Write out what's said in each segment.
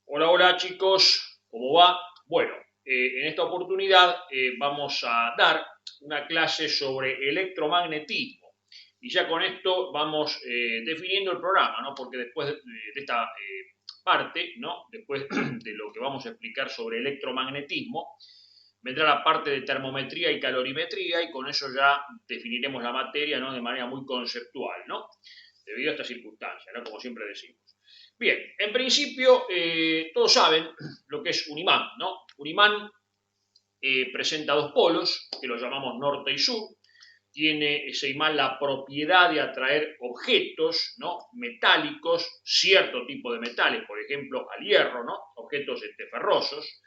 Hola, hola chicos, ¿cómo va? Bueno, en esta oportunidad vamos a dar una clase sobre electromagnetismo y ya con esto vamos definiendo el programa, ¿no? Porque después de esta parte, ¿no? Después de lo que vamos a explicar sobre electromagnetismo, vendrá la parte de termometría y calorimetría y con eso ya definiremos la materia, ¿no? De manera muy conceptual, ¿no? Debido a estas circunstancias, ¿no? Como siempre decimos. Bien, en principio todos saben lo que es un imán, ¿no? Un imán presenta dos polos, que los llamamos norte y sur. Tiene ese imán la propiedad de atraer objetos, ¿no? Metálicos, cierto tipo de metales, por ejemplo, al hierro, ¿no? Objetos ferrosos.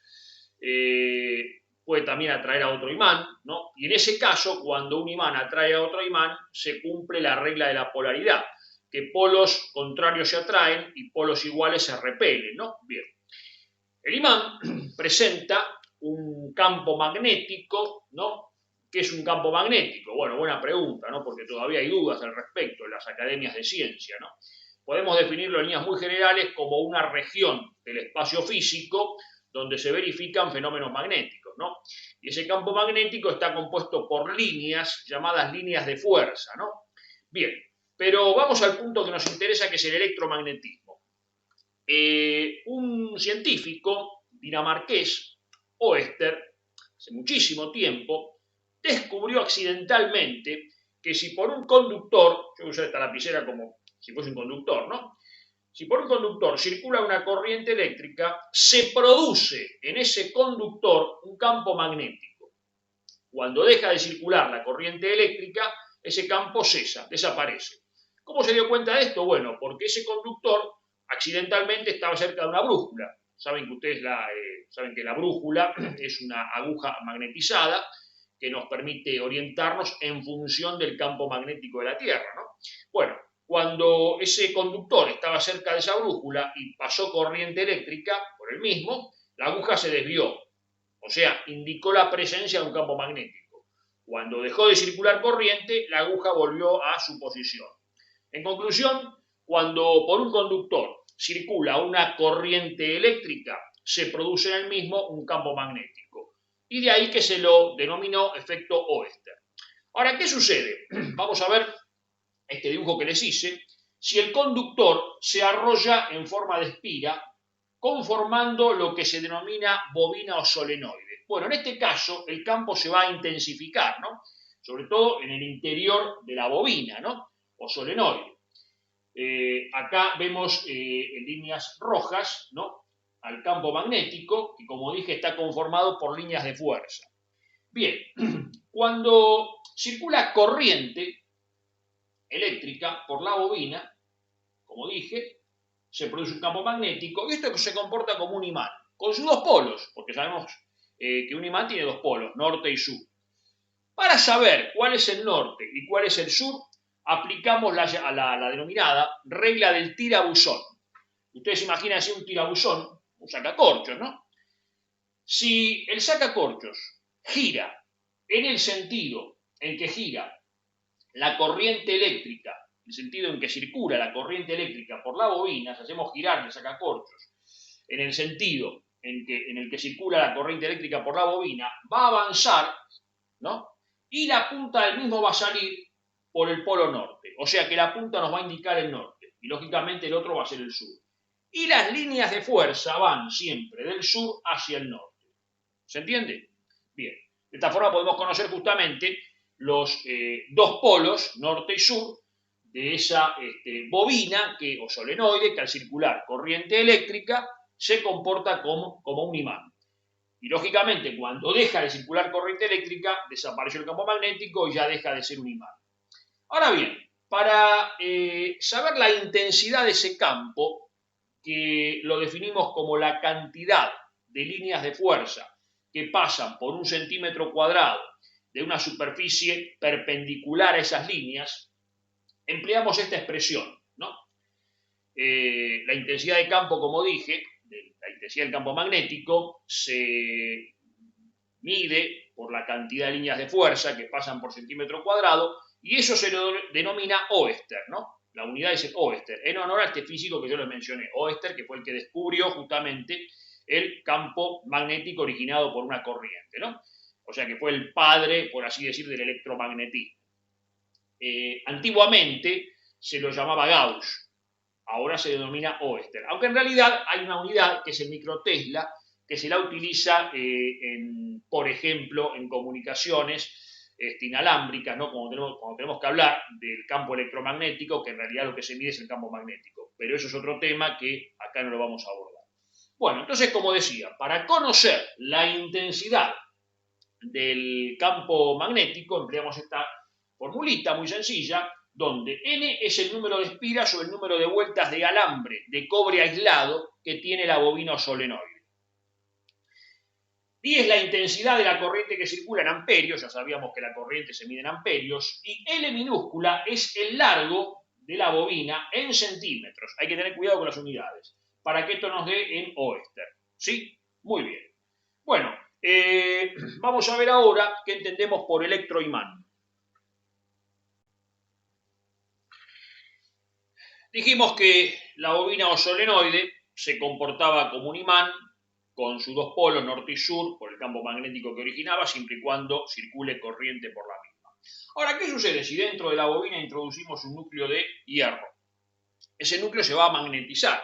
Puede también atraer a otro imán, ¿no? Y en ese caso, cuando un imán atrae a otro imán, se cumple la regla de la polaridad, que polos contrarios se atraen y polos iguales se repelen, ¿no? Bien. El imán presenta un campo magnético, ¿no? ¿Qué es un campo magnético? Bueno, buena pregunta, ¿no? Porque todavía hay dudas al respecto en las academias de ciencia, ¿no? Podemos definirlo en líneas muy generales como una región del espacio físico donde se verifican fenómenos magnéticos, ¿no? Y ese campo magnético está compuesto por líneas llamadas líneas de fuerza, ¿no? Bien, pero vamos al punto que nos interesa, que es el electromagnetismo. Un científico dinamarqués, Oester, hace muchísimo tiempo, descubrió accidentalmente que si por un conductor, yo voy a usar esta lapicera como si fuese un conductor, ¿no? Si por un conductor circula una corriente eléctrica, se produce en ese conductor un campo magnético. Cuando deja de circular la corriente eléctrica, ese campo cesa, desaparece. ¿Cómo se dio cuenta de esto? Bueno, porque ese conductor accidentalmente estaba cerca de una brújula. Saben que ustedes saben que la brújula es una aguja magnetizada que nos permite orientarnos en función del campo magnético de la Tierra, ¿no? Bueno, cuando ese conductor estaba cerca de esa brújula y pasó corriente eléctrica por el mismo, la aguja se desvió, o sea, indicó la presencia de un campo magnético. Cuando dejó de circular corriente, la aguja volvió a su posición. En conclusión, cuando por un conductor circula una corriente eléctrica, se produce en el mismo un campo magnético. Y de ahí que se lo denominó efecto Oester. Ahora, ¿qué sucede? Vamos a ver este dibujo que les hice. Si el conductor se arrolla en forma de espiga, conformando lo que se denomina bobina o solenoide. Bueno, en este caso el campo se va a intensificar, ¿no? Sobre todo en el interior de la bobina, ¿no? O solenoide. Acá vemos en líneas rojas, ¿no? Al campo magnético, que como dije está conformado por líneas de fuerza. Bien, cuando circula corriente eléctrica por la bobina, como dije, se produce un campo magnético y esto se comporta como un imán, con sus dos polos, porque sabemos que un imán tiene dos polos, norte y sur. Para saber cuál es el norte y cuál es el sur, aplicamos la denominada regla del tirabuzón. Ustedes imaginan así un tirabuzón, un sacacorchos, ¿no? Si el sacacorchos gira en el sentido en que gira la corriente eléctrica, el sentido en que circula la corriente eléctrica por la bobina, si hacemos girar el sacacorchos en el sentido en el que circula la corriente eléctrica por la bobina, va a avanzar, ¿no? Y la punta del mismo va a salir por el polo norte. O sea que la punta nos va a indicar el norte y lógicamente el otro va a ser el sur. Y las líneas de fuerza van siempre del sur hacia el norte. ¿Se entiende? Bien. De esta forma podemos conocer justamente los dos polos, norte y sur, de esa bobina o solenoide que al circular corriente eléctrica se comporta como un imán. Y lógicamente cuando deja de circular corriente eléctrica desapareció el campo magnético y ya deja de ser un imán. Ahora bien, para saber la intensidad de ese campo, que lo definimos como la cantidad de líneas de fuerza que pasan por un centímetro cuadrado de una superficie perpendicular a esas líneas, empleamos esta expresión, ¿no? La intensidad de campo, como dije, la intensidad del campo magnético se mide por la cantidad de líneas de fuerza que pasan por centímetro cuadrado y eso se lo denomina Oester, ¿no? la unidad es el Oester, en honor a este físico que yo les mencioné, Oester, que fue el que descubrió justamente el campo magnético originado por una corriente, ¿no? O sea que fue el padre, por así decir, del electromagnetismo. Antiguamente se lo llamaba Gauss, ahora se denomina Oester, aunque en realidad hay una unidad que es el microtesla, que se la utiliza, por ejemplo, en comunicaciones inalámbricas, ¿no? Cuando tenemos que hablar del campo electromagnético, que en realidad lo que se mide es el campo magnético, pero eso es otro tema que acá no lo vamos a abordar. Bueno, entonces, como decía, para conocer la intensidad del campo magnético, empleamos esta formulita muy sencilla, donde N es el número de espiras o el número de vueltas de alambre de cobre aislado que tiene la bobina o solenoide. Y es la intensidad de la corriente que circula en amperios, ya sabíamos que la corriente se mide en amperios, y L minúscula es el largo de la bobina en centímetros. Hay que tener cuidado con las unidades, para que esto nos dé en Oester. ¿Sí? Muy bien. Bueno, vamos a ver ahora qué entendemos por electroimán. Dijimos que la bobina o solenoide se comportaba como un imán con sus dos polos, norte y sur, por el campo magnético que originaba, siempre y cuando circule corriente por la misma. Ahora, ¿qué sucede si dentro de la bobina introducimos un núcleo de hierro? Ese núcleo se va a magnetizar,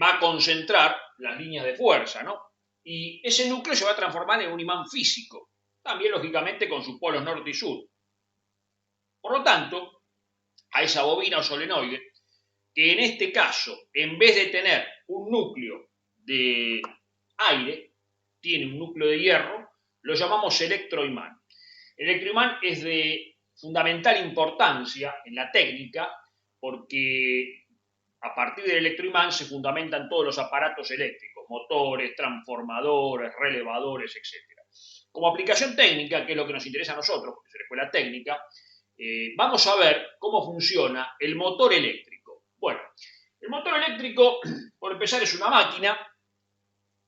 va a concentrar las líneas de fuerza, ¿no? Y ese núcleo se va a transformar en un imán físico, también lógicamente con sus polos norte y sur. Por lo tanto, a esa bobina o solenoide, que en este caso, en vez de tener un núcleo de aire, tiene un núcleo de hierro, lo llamamos electroimán. El electroimán es de fundamental importancia en la técnica porque a partir del electroimán se fundamentan todos los aparatos eléctricos, motores, transformadores, relevadores, etc. Como aplicación técnica, que es lo que nos interesa a nosotros, porque es la escuela técnica, vamos a ver cómo funciona el motor eléctrico. Bueno, el motor eléctrico, por empezar, es una máquina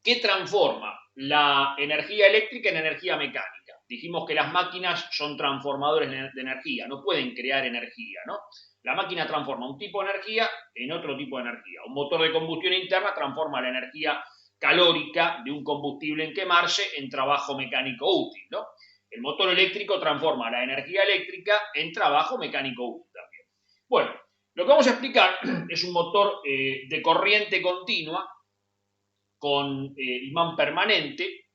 que transforma la energía eléctrica en energía mecánica. Dijimos que las máquinas son transformadores de energía, no pueden crear energía, ¿no? La máquina transforma un tipo de energía en otro tipo de energía. Un motor de combustión interna transforma la energía calórica de un combustible en quemarse en trabajo mecánico útil, ¿no? El motor eléctrico transforma la energía eléctrica en trabajo mecánico útil también. Bueno, lo que vamos a explicar es un motor de corriente continua con imán permanente,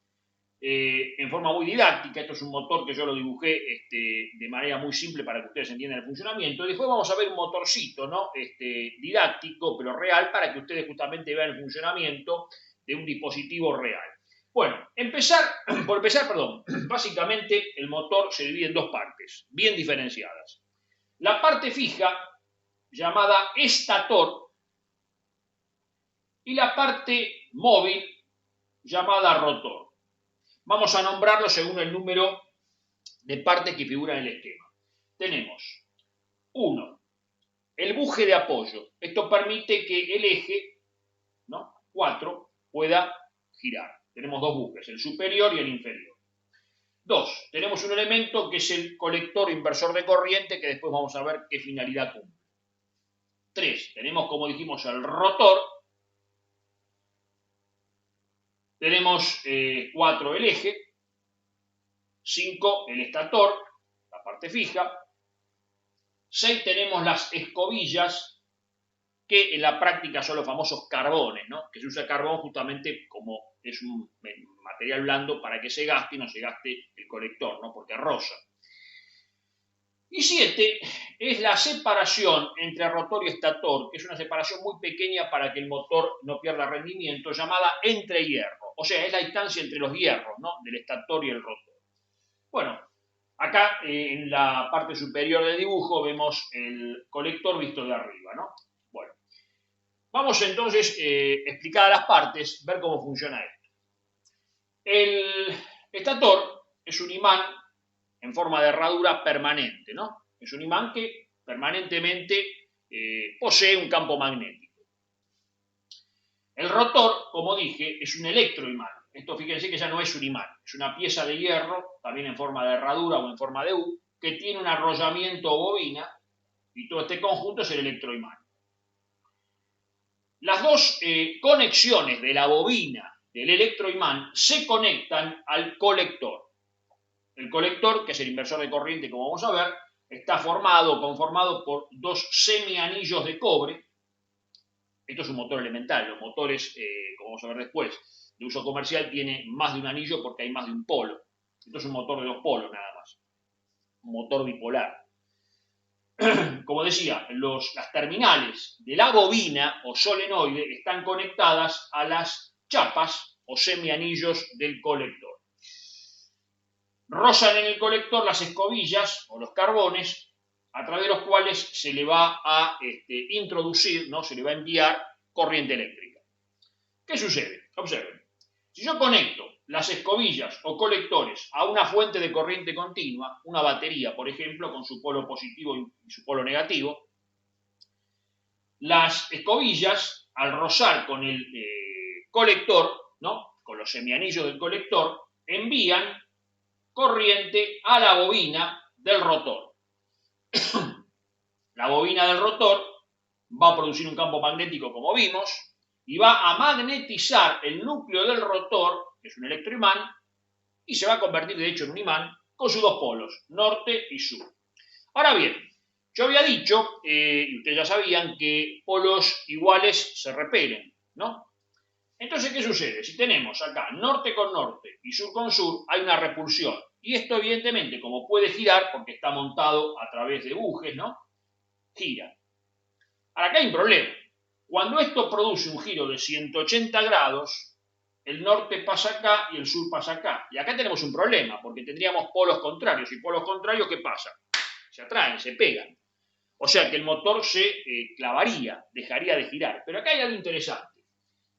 en forma muy didáctica. Esto es un motor que yo lo dibujé de manera muy simple para que ustedes entiendan el funcionamiento. Y después vamos a ver un motorcito, ¿no? Didáctico, pero real, para que ustedes justamente vean el funcionamiento de un dispositivo real. Bueno, básicamente el motor se divide en dos partes, bien diferenciadas. La parte fija, llamada estator, y la parte móvil, llamada rotor. Vamos a nombrarlo según el número de partes que figuran en el esquema. Tenemos 1, el buje de apoyo. Esto permite que el eje, ¿no? 4, pueda girar. Tenemos dos bujes, el superior y el inferior. 2, tenemos un elemento que es el colector inversor de corriente, que después vamos a ver qué finalidad cumple. 3, tenemos, como dijimos, el rotor. Tenemos 4, el eje. 5, el estator, la parte fija. 6, tenemos las escobillas, que en la práctica son los famosos carbones, ¿no? Que se usa el carbón justamente como es un material blando para que se gaste y no se gaste el colector, ¿no? Porque roza. Y 7 es la separación entre rotor y estator, que es una separación muy pequeña para que el motor no pierda rendimiento, llamada entrehierro. O sea, es la distancia entre los hierros, ¿no? Del estator y el rotor. Bueno, acá en la parte superior del dibujo vemos el colector visto de arriba, ¿no? Bueno, vamos entonces, explicadas las partes, ver cómo funciona esto. El estator es un imán en forma de herradura permanente, ¿no? Es un imán que permanentemente posee un campo magnético. El rotor, como dije, es un electroimán. Esto fíjense que ya no es un imán, es una pieza de hierro, también en forma de herradura o en forma de U, que tiene un arrollamiento bobina y todo este conjunto es el electroimán. Las dos conexiones de la bobina del electroimán se conectan al colector. El colector, que es el inversor de corriente, como vamos a ver, está conformado por dos semianillos de cobre. Esto es un motor elemental. Los motores, como vamos a ver después, de uso comercial tiene más de un anillo porque hay más de un polo. Esto es un motor de dos polos nada más. Un motor bipolar. Como decía, las terminales de la bobina o solenoide están conectadas a las chapas o semianillos del colector. Rozan en el colector las escobillas o los carbones a través de los cuales se le va a introducir, ¿no? Se le va a enviar corriente eléctrica. ¿Qué sucede? Observen. Si yo conecto las escobillas o colectores a una fuente de corriente continua, una batería, por ejemplo, con su polo positivo y su polo negativo, las escobillas, al rozar con el colector, ¿no? Con los semianillos del colector, envían corriente a la bobina del rotor. La bobina del rotor va a producir un campo magnético, como vimos, y va a magnetizar el núcleo del rotor, que es un electroimán, y se va a convertir de hecho en un imán con sus dos polos, norte y sur. Ahora bien, yo había dicho, y ustedes ya sabían, que polos iguales se repelen, ¿no? Entonces, ¿qué sucede? Si tenemos acá norte con norte y sur con sur, hay una repulsión. Y esto, evidentemente, como puede girar, porque está montado a través de bujes, ¿no? Gira. Ahora, acá hay un problema. Cuando esto produce un giro de 180 grados, el norte pasa acá y el sur pasa acá. Y acá tenemos un problema, porque tendríamos polos contrarios. Y polos contrarios, ¿qué pasa? Se atraen, se pegan. O sea que el motor se clavaría, dejaría de girar. Pero acá hay algo interesante.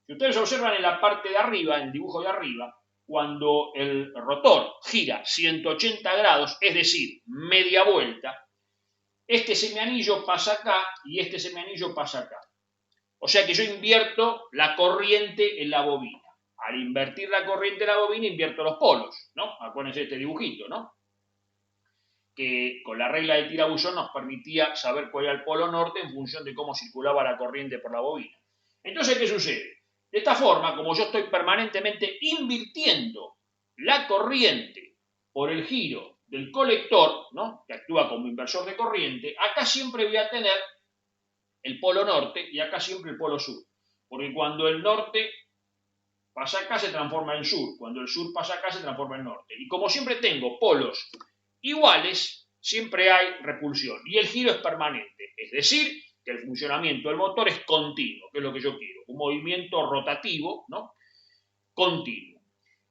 Si ustedes observan en la parte de arriba, en el dibujo de arriba, cuando el rotor gira 180 grados, es decir, media vuelta, este semianillo pasa acá y este semianillo pasa acá. O sea que yo invierto la corriente en la bobina. Al invertir la corriente en la bobina, invierto los polos, ¿no? Acuérdense de este dibujito, ¿no? Que con la regla de Tirabuzón nos permitía saber cuál era el polo norte en función de cómo circulaba la corriente por la bobina. Entonces, ¿qué sucede? De esta forma, como yo estoy permanentemente invirtiendo la corriente por el giro del colector, ¿no? Que actúa como inversor de corriente, acá siempre voy a tener el polo norte y acá siempre el polo sur. Porque cuando el norte pasa acá se transforma en sur, cuando el sur pasa acá se transforma en norte. Y como siempre tengo polos iguales, siempre hay repulsión. Y el giro es permanente, es decir, que el funcionamiento del motor es continuo, que es lo que yo quiero, un movimiento rotativo, ¿no? Continuo.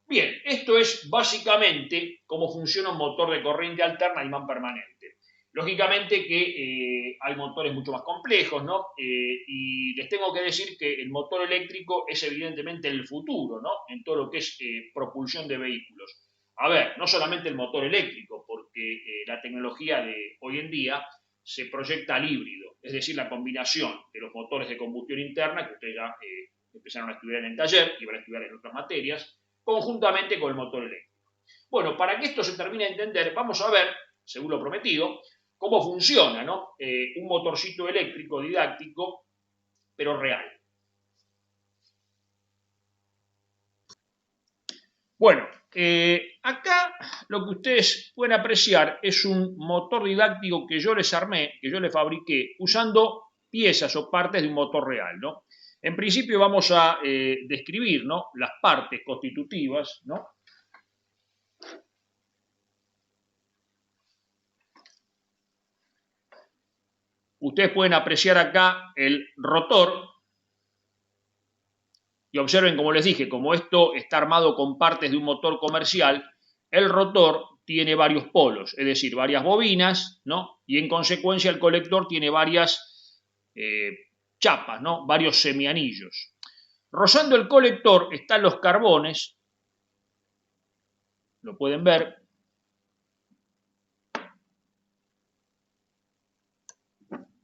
Bien, esto es básicamente cómo funciona un motor de corriente alterna imán permanente. Lógicamente que hay motores mucho más complejos, ¿no? Y les tengo que decir que el motor eléctrico es evidentemente el futuro, ¿no? En todo lo que es propulsión de vehículos. A ver, no solamente el motor eléctrico, porque la tecnología de hoy en día se proyecta al híbrido, es decir, la combinación de los motores de combustión interna, que ustedes ya empezaron a estudiar en el taller y van a estudiar en otras materias, conjuntamente con el motor eléctrico. Bueno, para que esto se termine de entender, vamos a ver, según lo prometido, cómo funciona, ¿no? Un motorcito eléctrico didáctico, pero real. Bueno, acá lo que ustedes pueden apreciar es un motor didáctico que yo les armé, que yo les fabriqué, usando piezas o partes de un motor real, ¿no? En principio vamos a describir, ¿no? Las partes constitutivas, ¿no? Ustedes pueden apreciar acá el rotor y observen, como les dije, como esto está armado con partes de un motor comercial, el rotor tiene varios polos, es decir, varias bobinas, ¿no? Y en consecuencia el colector tiene varias chapas, ¿no? Varios semianillos. Rozando el colector están los carbones, lo pueden ver.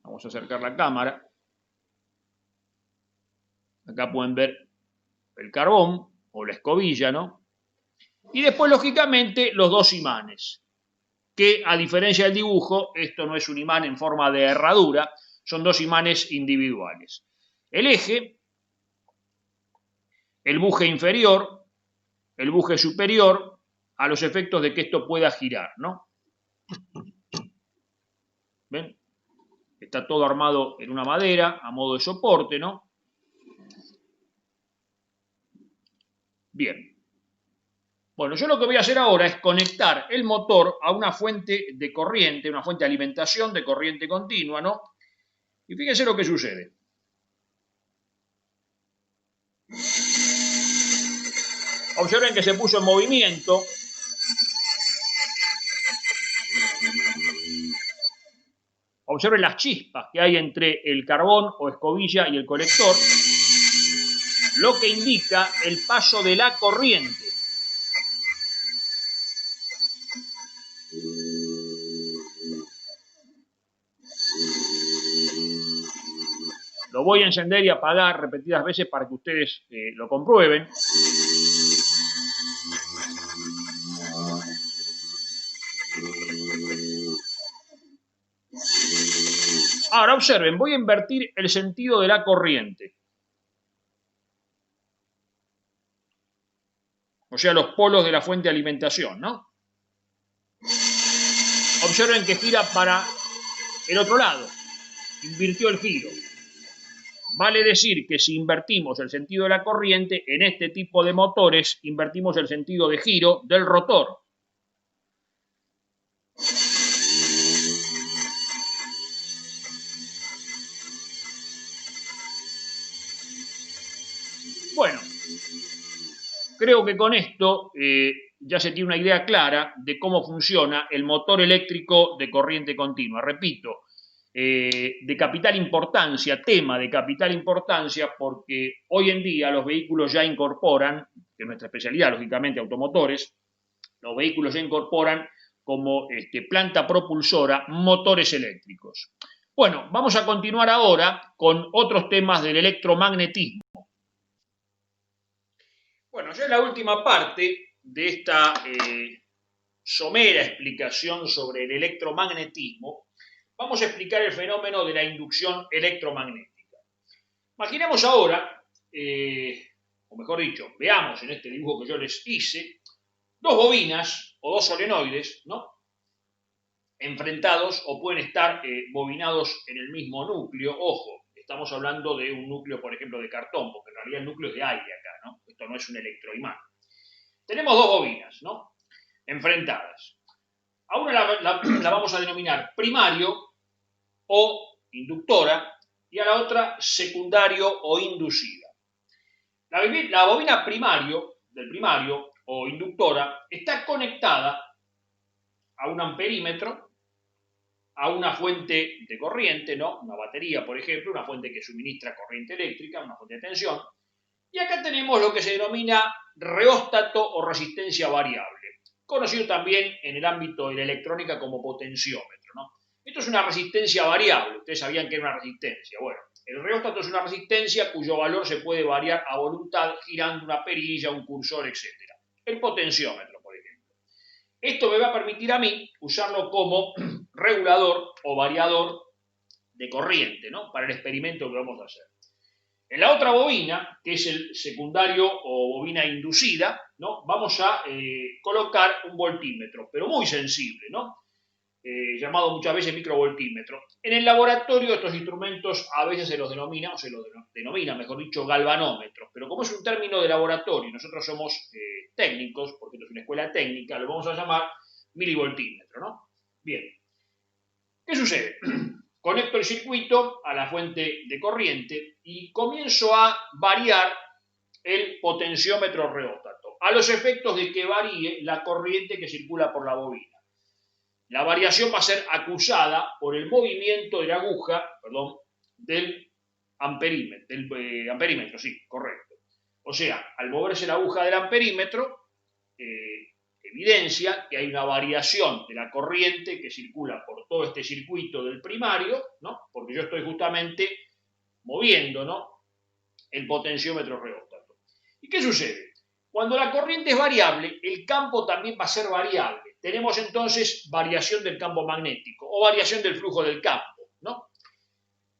Vamos a acercar la cámara. Acá pueden ver el carbón o la escobilla, ¿no? Y después, lógicamente, los dos imanes. que a diferencia del dibujo, esto no es un imán en forma de herradura, son dos imanes individuales. El eje, el buje inferior, el buje superior, a los efectos de que esto pueda girar, ¿no? ¿Ven? Está todo armado en una madera, a modo de soporte, ¿no? Bien. Bueno, yo lo que voy a hacer ahora es conectar el motor a una fuente de corriente, una fuente de alimentación de corriente continua, ¿no? Y fíjense lo que sucede. Observen que se puso en movimiento. Observen las chispas que hay entre el carbón o escobilla y el colector, lo que indica el paso de la corriente. Lo voy a encender y apagar repetidas veces para que ustedes lo comprueben. Ahora observen, voy a invertir el sentido de la corriente. O sea, los polos de la fuente de alimentación, ¿no? Observen que gira para el otro lado. Invirtió el giro. Vale decir que si invertimos el sentido de la corriente, en este tipo de motores invertimos el sentido de giro del rotor. Bueno, creo que con esto ya se tiene una idea clara de cómo funciona el motor eléctrico de corriente continua. Repito, de capital importancia, tema de capital importancia, porque hoy en día los vehículos ya incorporan, que es nuestra especialidad, lógicamente, automotores, los vehículos ya incorporan como planta propulsora motores eléctricos. Bueno, vamos a continuar ahora con otros temas del electromagnetismo. Bueno, ya en la última parte de esta somera explicación sobre el electromagnetismo, vamos a explicar el fenómeno de la inducción electromagnética. Imaginemos ahora, o mejor dicho, veamos en este dibujo que yo les hice, dos bobinas o dos solenoides, ¿no? Enfrentados o pueden estar bobinados en el mismo núcleo. Ojo, estamos hablando de un núcleo, por ejemplo, de cartón, porque en realidad el núcleo es de aire acá, ¿no? Esto no es un electroimán. Tenemos dos bobinas, ¿no? Enfrentadas. A una la vamos a denominar primario o inductora y a la otra secundario o inducida. La bobina del primario o inductora está conectada a un amperímetro, a una fuente de corriente, ¿no? Una batería, por ejemplo, una fuente que suministra corriente eléctrica, una fuente de tensión. Y acá tenemos lo que se denomina reóstato o resistencia variable, conocido también en el ámbito de la electrónica como potenciómetro, ¿no? Esto es una resistencia variable. Ustedes sabían que era una resistencia. Bueno, el reóstato es una resistencia cuyo valor se puede variar a voluntad girando una perilla, un cursor, etc. El potenciómetro, por ejemplo. Esto me va a permitir a mí usarlo como regulador o variador de corriente, ¿no? Para el experimento que vamos a hacer. En la otra bobina, que es el secundario o bobina inducida, ¿no? Vamos a colocar un voltímetro, pero muy sensible, ¿no? Llamado muchas veces microvoltímetro. En el laboratorio estos instrumentos a veces se los denomina, o se los denomina, mejor dicho, galvanómetros, pero como es un término de laboratorio y nosotros somos técnicos, porque esto es una escuela técnica, lo vamos a llamar milivoltímetro, ¿no? Bien. ¿Qué sucede? Conecto el circuito a la fuente de corriente y comienzo a variar el potenciómetro reóstato, a los efectos de que varíe la corriente que circula por la bobina. La variación va a ser acusada por el movimiento de la aguja, del amperímetro, sí, correcto. O sea, al moverse la aguja del amperímetro, evidencia que hay una variación de la corriente que circula por todo este circuito del primario, ¿no? Porque yo estoy justamente moviendo, ¿no? El potenciómetro reóstato. ¿Y qué sucede? Cuando la corriente es variable, el campo también va a ser variable. tenemos entonces variación del campo magnético o variación del flujo del campo, ¿no?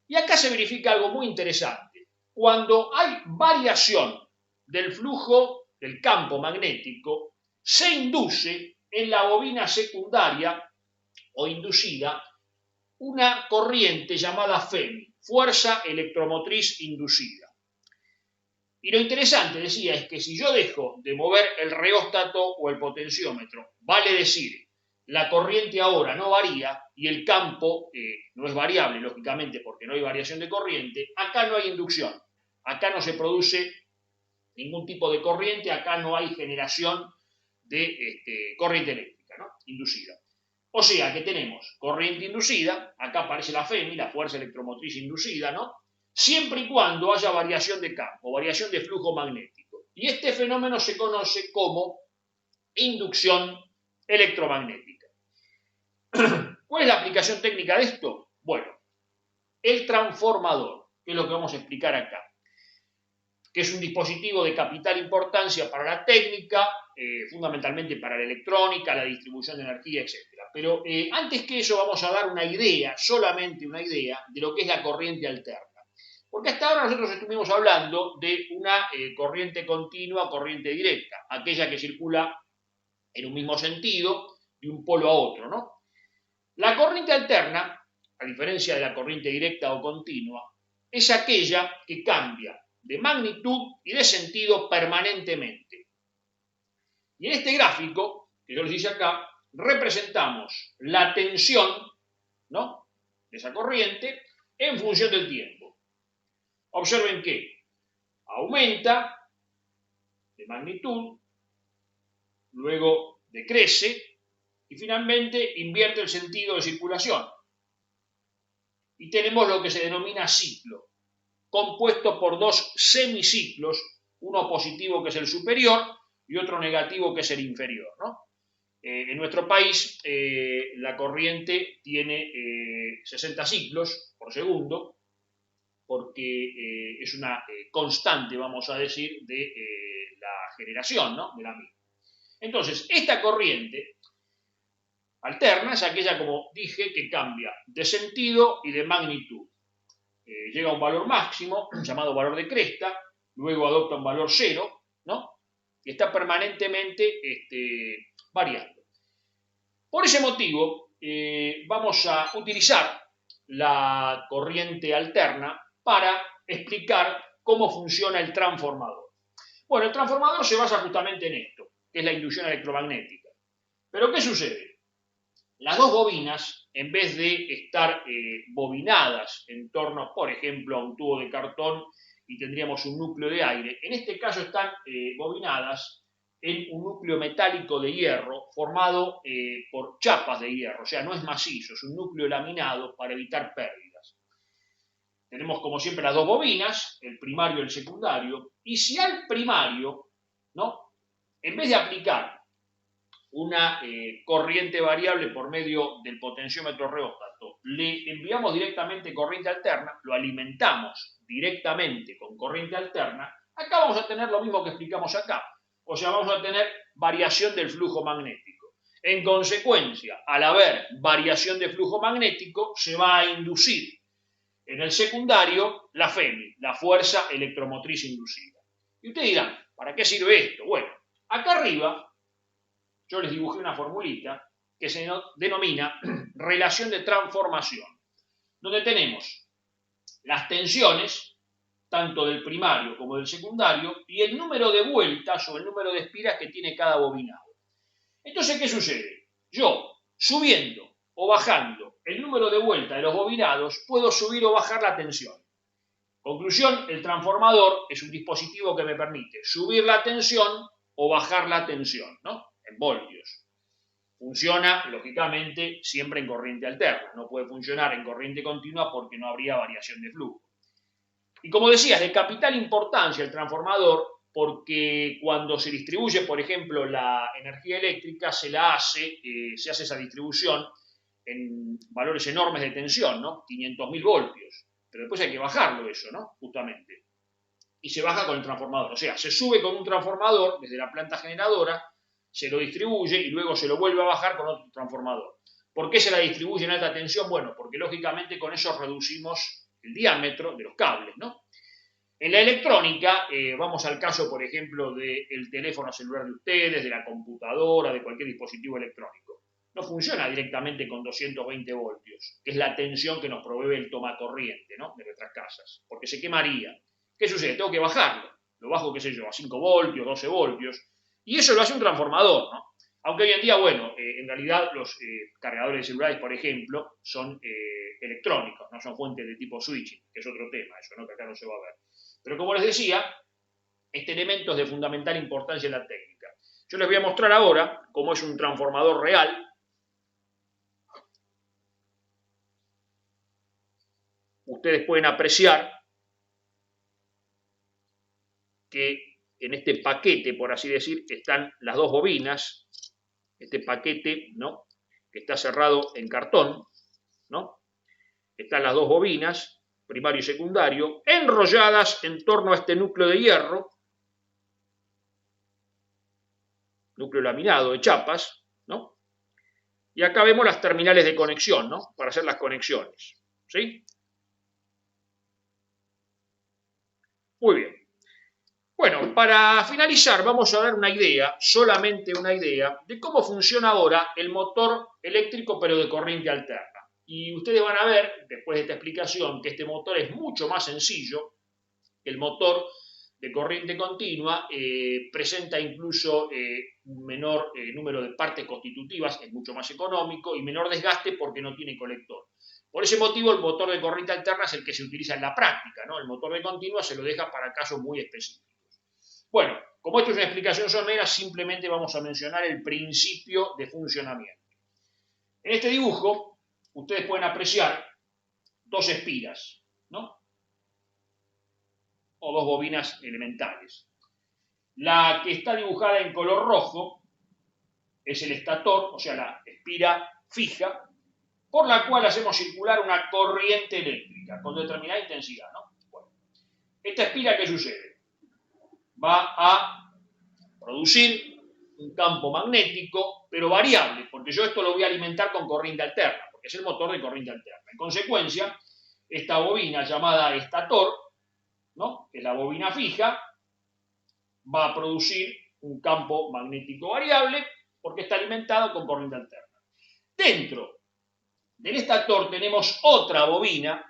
Y acá se verifica algo muy interesante. Cuando hay variación del flujo del campo magnético, se induce en la bobina secundaria o inducida una corriente llamada FEMI, fuerza electromotriz inducida. Y lo interesante, decía, es que si yo dejo de mover el reóstato o el potenciómetro, vale decir, la corriente ahora no varía y el campo no es variable, lógicamente, porque no hay variación de corriente, acá no hay inducción, acá no se produce ningún tipo de corriente, acá no hay generación de corriente eléctrica, ¿no? Inducida. O sea que tenemos corriente inducida, acá aparece la FEMI, la fuerza electromotriz inducida, ¿no? Siempre y cuando haya variación de campo, variación de flujo magnético. Y este fenómeno se conoce como inducción electromagnética. ¿Cuál es la aplicación técnica de esto? Bueno, el transformador, que es lo que vamos a explicar acá, que es un dispositivo de capital importancia para la técnica, fundamentalmente para la electrónica, la distribución de energía, etc. Pero antes que eso vamos a dar una idea, solamente una idea, de lo que es la corriente alterna. Porque hasta ahora nosotros estuvimos hablando de una corriente continua, corriente directa, aquella que circula en un mismo sentido, de un polo a otro, ¿no? La corriente alterna, a diferencia de la corriente directa o continua, es aquella que cambia de magnitud y de sentido permanentemente. Y en este gráfico, que yo les hice acá, representamos la tensión, ¿no?, de esa corriente en función del tiempo. Observen que aumenta de magnitud, luego decrece y finalmente invierte el sentido de circulación. Y tenemos lo que se denomina ciclo, compuesto por dos semiciclos, uno positivo que es el superior y otro negativo que es el inferior, ¿no? En nuestro país la corriente tiene 60 ciclos por segundo, porque es una constante, vamos a decir, de la generación, ¿no?, de la misma. Entonces, esta corriente alterna es aquella, como dije, que cambia de sentido y de magnitud. Llega a un valor máximo, llamado valor de cresta, luego adopta un valor cero, ¿no?, y está permanentemente variando. Por ese motivo, vamos a utilizar la corriente alterna para explicar cómo funciona el transformador. Bueno, el transformador se basa justamente en esto, que es la inducción electromagnética. Pero ¿qué sucede? Las dos bobinas, en vez de estar bobinadas en torno, por ejemplo, a un tubo de cartón y tendríamos un núcleo de aire, en este caso están bobinadas en un núcleo metálico de hierro formado por chapas de hierro, o sea, no es macizo, es un núcleo laminado para evitar pérdidas. Tenemos, como siempre, las dos bobinas, el primario y el secundario, y si al primario, ¿no?, en vez de aplicar una corriente variable por medio del potenciómetro reóstato, le enviamos directamente corriente alterna, lo alimentamos directamente con corriente alterna, acá vamos a tener lo mismo que explicamos acá. O sea, vamos a tener variación del flujo magnético. En consecuencia, al haber variación de flujo magnético, se va a inducir en el secundario la FEMI, la fuerza electromotriz inducida. Y ustedes dirán, ¿para qué sirve esto? Bueno, acá arriba yo les dibujé una formulita que se denomina relación de transformación, donde tenemos las tensiones, tanto del primario como del secundario, y el número de vueltas o el número de espiras que tiene cada bobinado. Entonces, ¿qué sucede? Yo, subiendo o bajando el número de vueltas de los bobinados, puedo subir o bajar la tensión. Conclusión, el transformador es un dispositivo que me permite subir la tensión o bajar la tensión, ¿no?, en voltios. Funciona, lógicamente, siempre en corriente alterna. No puede funcionar en corriente continua porque no habría variación de flujo. Y como decía, es de capital importancia el transformador porque cuando se distribuye, por ejemplo, la energía eléctrica, se hace esa distribución en valores enormes de tensión, ¿no? 500.000 voltios. Pero después hay que bajarlo eso, ¿no?, justamente. Y se baja con el transformador. O sea, se sube con un transformador desde la planta generadora, se lo distribuye y luego se lo vuelve a bajar con otro transformador. ¿Por qué se la distribuye en alta tensión? Bueno, porque lógicamente con eso reducimos el diámetro de los cables, ¿no? En la electrónica, vamos al caso, por ejemplo, del teléfono celular de ustedes, de la computadora, de cualquier dispositivo electrónico. No funciona directamente con 220 voltios, que es la tensión que nos provee el tomacorriente, ¿no?, de nuestras casas, porque se quemaría. ¿Qué sucede? Tengo que bajarlo. Lo bajo, qué sé yo, a 5 voltios, 12 voltios, y eso lo hace un transformador, ¿no? Aunque hoy en día, bueno, en realidad los cargadores de celulares, por ejemplo, son electrónicos, no son fuentes de tipo switching, que es otro tema, eso, ¿no?, que acá no se va a ver. Pero como les decía, este elemento es de fundamental importancia en la técnica. Yo les voy a mostrar ahora cómo es un transformador real. Ustedes pueden apreciar que en este paquete, por así decir, están las dos bobinas. Este paquete, ¿no?, que está cerrado en cartón, ¿no? Están las dos bobinas, primario y secundario, enrolladas en torno a este núcleo de hierro, núcleo laminado de chapas, ¿no? Y acá vemos las terminales de conexión, ¿no?, para hacer las conexiones, ¿sí? Muy bien. Bueno, para finalizar vamos a dar una idea, solamente una idea, de cómo funciona ahora el motor eléctrico pero de corriente alterna. Y ustedes van a ver, después de esta explicación, que este motor es mucho más sencillo que el motor de corriente continua, presenta incluso un menor número de partes constitutivas, es mucho más económico y menor desgaste porque no tiene colector. Por ese motivo el motor de corriente alterna es el que se utiliza en la práctica, ¿no? El motor de continua se lo deja para casos muy específicos. Bueno, como esto es una explicación somera, simplemente vamos a mencionar el principio de funcionamiento. En este dibujo, ustedes pueden apreciar dos espiras, ¿no?, o dos bobinas elementales. La que está dibujada en color rojo es el estator, o sea, la espira fija, por la cual hacemos circular una corriente eléctrica con determinada intensidad, ¿no? Bueno, esta espira, ¿qué sucede? Va a producir un campo magnético, pero variable, porque yo esto lo voy a alimentar con corriente alterna, porque es el motor de corriente alterna. En consecuencia, esta bobina llamada estator, ¿no?, que es la bobina fija, va a producir un campo magnético variable porque está alimentado con corriente alterna. Dentro del estator tenemos otra bobina,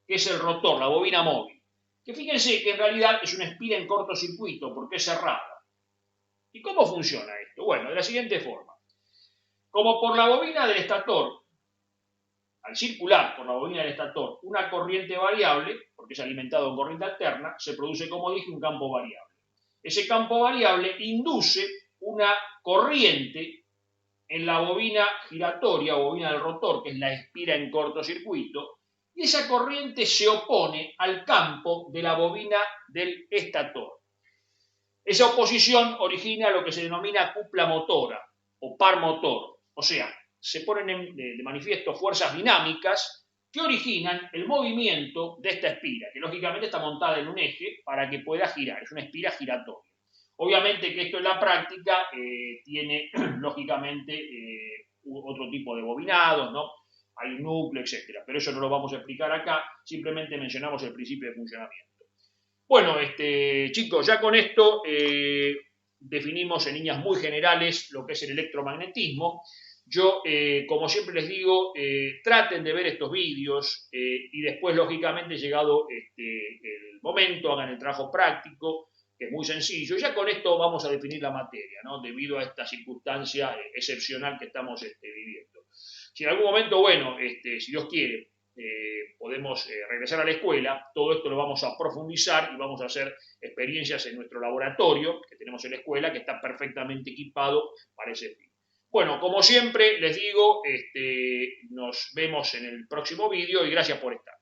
que es el rotor, la bobina móvil, que fíjense que en realidad es una espira en cortocircuito porque es cerrada. ¿Y cómo funciona esto? Bueno, de la siguiente forma. Como por la bobina del estator, al circular por la bobina del estator una corriente variable, porque es alimentado con corriente alterna, se produce, como dije, un campo variable. Ese campo variable induce una corriente en la bobina giratoria o bobina del rotor, que es la espira en cortocircuito, y esa corriente se opone al campo de la bobina del estator. Esa oposición origina lo que se denomina cupla motora o par motor, o sea, se ponen de manifiesto fuerzas dinámicas que originan el movimiento de esta espira, que lógicamente está montada en un eje para que pueda girar, es una espira giratoria. Obviamente que esto en la práctica tiene lógicamente otro tipo de bobinados, ¿no? Hay un núcleo, etcétera, pero eso no lo vamos a explicar acá, simplemente mencionamos el principio de funcionamiento. Bueno, chicos, ya con esto definimos en líneas muy generales lo que es el electromagnetismo. Yo, como siempre les digo, traten de ver estos vídeos y después, lógicamente, llegado el momento, hagan el trabajo práctico, que es muy sencillo. Ya con esto vamos a definir la materia, ¿no?, debido a esta circunstancia excepcional que estamos viviendo. Si en algún momento, bueno, si Dios quiere, podemos regresar a la escuela, todo esto lo vamos a profundizar y vamos a hacer experiencias en nuestro laboratorio que tenemos en la escuela, que está perfectamente equipado para ese fin. Bueno, como siempre les digo, nos vemos en el próximo vídeo y gracias por estar.